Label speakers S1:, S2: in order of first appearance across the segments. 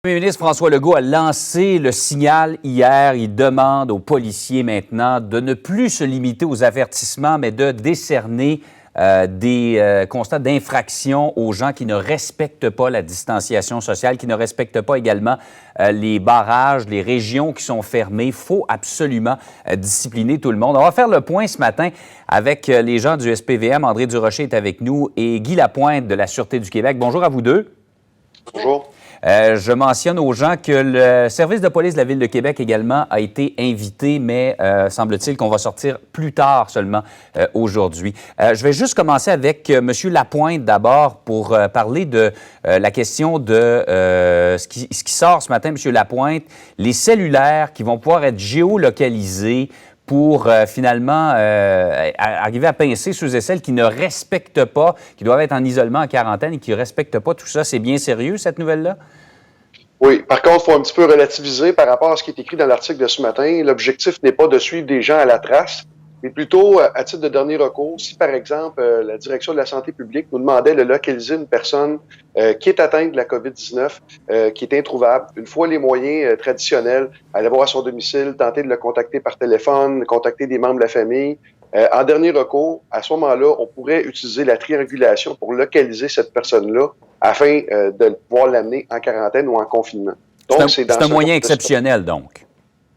S1: Le Premier ministre François Legault a lancé le signal hier. Il demande aux policiers maintenant de ne plus se limiter aux avertissements, mais de décerner des constats d'infraction aux gens qui ne respectent pas la distanciation sociale, qui ne respectent pas également les barrages, les régions qui sont fermées. Il faut absolument discipliner tout le monde. On va faire le point ce matin avec les gens du SPVM. André Durocher est avec nous et Guy Lapointe de la Sûreté du Québec. Bonjour à vous deux.
S2: Bonjour.
S1: Je mentionne aux gens que le service de police de la Ville de Québec également a été invité, mais semble-t-il qu'on va sortir plus tard seulement aujourd'hui. Je vais juste commencer avec M. Lapointe d'abord pour parler de la question de ce qui sort ce matin, M. Lapointe, les cellulaires qui vont pouvoir être géolocalisés pour finalement arriver à pincer ceux et celles qui ne respectent pas, qui doivent être en isolement, en quarantaine et qui ne respectent pas tout ça. C'est bien sérieux, cette nouvelle-là?
S2: Oui, par contre, il faut un petit peu relativiser par rapport à ce qui est écrit dans l'article de ce matin. L'objectif n'est pas de suivre des gens à la trace, mais plutôt à titre de dernier recours. Si, par exemple, la Direction de la santé publique nous demandait de localiser une personne qui est atteinte de la COVID-19, qui est introuvable, une fois les moyens traditionnels, aller voir à son domicile, tenter de le contacter par téléphone, contacter des membres de la famille, en dernier recours, à ce moment-là, on pourrait utiliser la triangulation pour localiser cette personne-là afin de pouvoir l'amener en quarantaine ou en confinement.
S1: Donc, c'est un moyen exceptionnel, donc.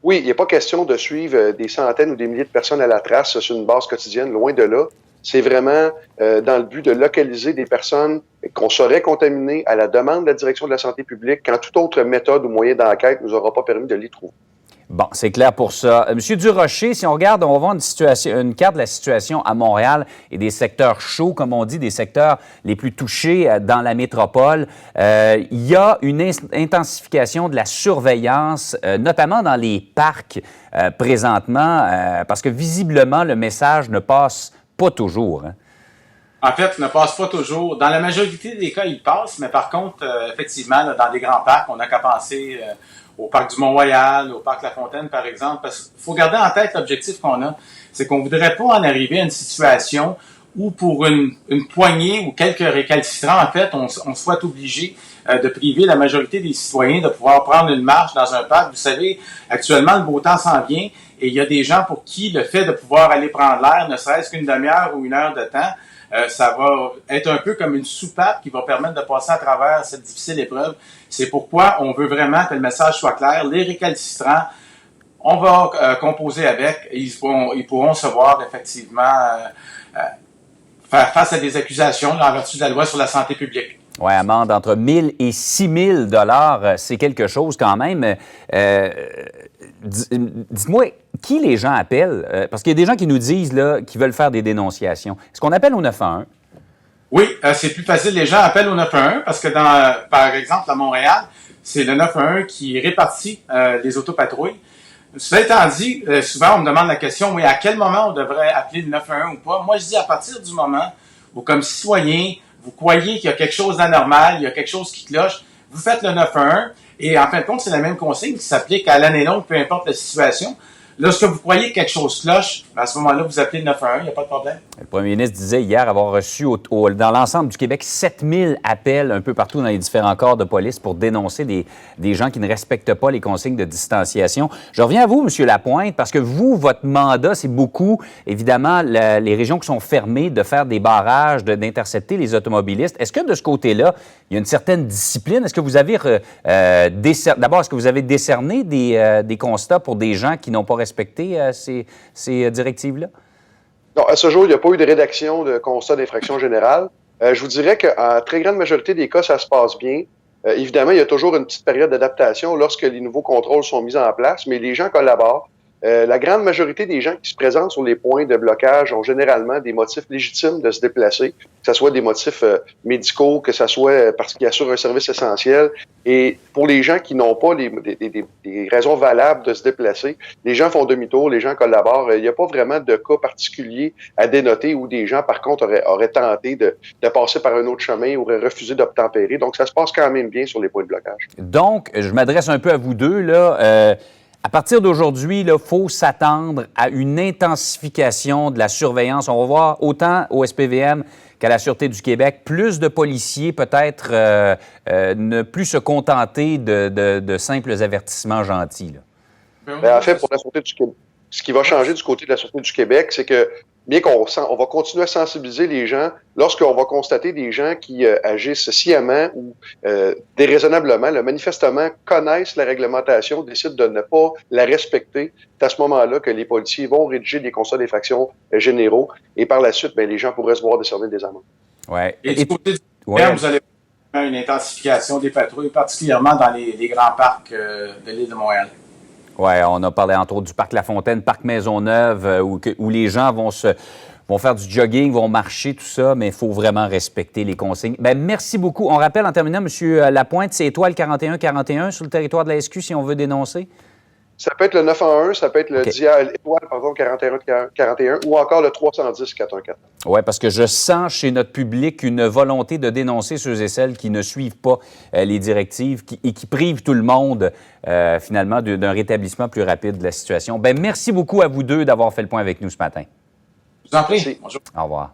S2: Oui, il n'est pas question de suivre des centaines ou des milliers de personnes à la trace sur une base quotidienne, loin de là. C'est vraiment dans le but de localiser des personnes qu'on saurait contaminer à la demande de la Direction de la santé publique quand toute autre méthode ou moyen d'enquête ne nous aura pas permis de les trouver.
S1: Bon, c'est clair pour ça. Monsieur Durocher, si on regarde, on va voir une carte de la situation à Montréal et des secteurs chauds, comme on dit, des secteurs les plus touchés dans la métropole. Il y a une intensification de la surveillance, notamment dans les parcs présentement, parce que visiblement, le message ne passe pas toujours. Hein?
S3: En fait, ne passe pas toujours. Dans la majorité des cas, il passe, mais par contre, effectivement, là, dans des grands parcs, on n'a qu'à penser au parc du Mont-Royal, au parc La Fontaine, par exemple, parce qu'il faut garder en tête l'objectif qu'on a, c'est qu'on ne voudrait pas en arriver à une situation où pour une poignée ou quelques récalcitrants, en fait, on soit obligé de priver la majorité des citoyens de pouvoir prendre une marche dans un parc. Vous savez, actuellement, le beau temps s'en vient et il y a des gens pour qui le fait de pouvoir aller prendre l'air, ne serait-ce qu'une demi-heure ou une heure de temps, ça va être un peu comme une soupape qui va permettre de passer à travers cette difficile épreuve. C'est pourquoi on veut vraiment que le message soit clair. Les récalcitrants, on va composer avec et ils pourront se voir effectivement faire face à des accusations en vertu de la loi sur la santé publique.
S1: Oui, amende entre 1 000 et 6 000 $, c'est quelque chose quand même. Dites-moi, qui les gens appellent? Parce qu'il y a des gens qui nous disent là, qu'ils veulent faire des dénonciations. Est-ce qu'on appelle au 911?
S3: Oui, c'est plus facile. Les gens appellent au 911 parce que, par exemple, à Montréal, c'est le 911 qui répartit les autopatrouilles. Cela étant dit, souvent on me demande la question, oui, à quel moment on devrait appeler le 911 ou pas? Moi, je dis à partir du moment où, comme citoyen, vous croyez qu'il y a quelque chose d'anormal, il y a quelque chose qui cloche, vous faites le 911 et en fin de compte, c'est la même consigne qui s'applique à l'année longue, peu importe la situation. Lorsque vous croyez que quelque chose cloche, à ce moment-là, vous appelez le 911, il n'y a pas de problème.
S1: Le premier ministre disait hier avoir reçu dans l'ensemble du Québec 7 000 appels un peu partout dans les différents corps de police pour dénoncer des gens qui ne respectent pas les consignes de distanciation. Je reviens à vous, M. Lapointe, parce que vous, votre mandat, c'est beaucoup, évidemment, les régions qui sont fermées, de faire des barrages, d'intercepter les automobilistes. Est-ce que de ce côté-là, il y a une certaine discipline? Est-ce que vous avez d'abord, est-ce que vous avez décerné des constats pour des gens qui n'ont pas respecté ces directives-là?
S2: Non, à ce jour, il n'y a pas eu de rédaction de constat d'infraction générale. Je vous dirais qu'en très grande majorité des cas, ça se passe bien. Évidemment, il y a toujours une petite période d'adaptation lorsque les nouveaux contrôles sont mis en place, mais les gens collaborent. La grande majorité des gens qui se présentent sur les points de blocage ont généralement des motifs légitimes de se déplacer, que ce soit des motifs médicaux, que ce soit parce qu'ils assurent un service essentiel. Et pour les gens qui n'ont pas des raisons valables de se déplacer, les gens font demi-tour, les gens collaborent. Il n'y a pas vraiment de cas particulier à dénoter où des gens, par contre, auraient tenté de passer par un autre chemin ou auraient refusé d'obtempérer. Donc, ça se passe quand même bien sur les points de blocage.
S1: Donc, je m'adresse un peu à vous deux, là. À partir d'aujourd'hui, il faut s'attendre à une intensification de la surveillance. On va voir autant au SPVM qu'à la Sûreté du Québec, plus de policiers peut-être ne plus se contenter de simples avertissements gentils, là.
S2: En fait, pour la Sûreté du Québec, ce qui va changer du côté de la Sûreté du Québec, c'est que bien on va continuer à sensibiliser les gens lorsqu'on va constater des gens qui agissent sciemment ou déraisonnablement, là, manifestement connaissent la réglementation, décident de ne pas la respecter. C'est à ce moment-là que les policiers vont rédiger des constats d'infraction généraux et par la suite, bien, les gens pourraient se voir décerner des amendes.
S1: Ouais.
S3: Et du côté du Québec, vous allez voir une intensification des patrouilles, particulièrement dans les grands parcs de l'île de Montréal.
S1: Oui, on a parlé entre autres du parc La Fontaine, parc Maisonneuve, où les gens vont faire du jogging, vont marcher, tout ça, mais il faut vraiment respecter les consignes. Bien, merci beaucoup. On rappelle en terminant, M. Lapointe, c'est étoile 4141 sur le territoire de la SQ si on veut dénoncer?
S2: Ça peut être le 911, ça peut être le étoile, pardon, 4141 ou encore le 310-414.
S1: Oui, parce que je sens chez notre public une volonté de dénoncer ceux et celles qui ne suivent pas les directives et qui privent tout le monde, finalement, d'un rétablissement plus rapide de la situation. Bien, merci beaucoup à vous deux d'avoir fait le point avec nous ce matin.
S3: Je vous en prie. Bonjour.
S1: Au revoir.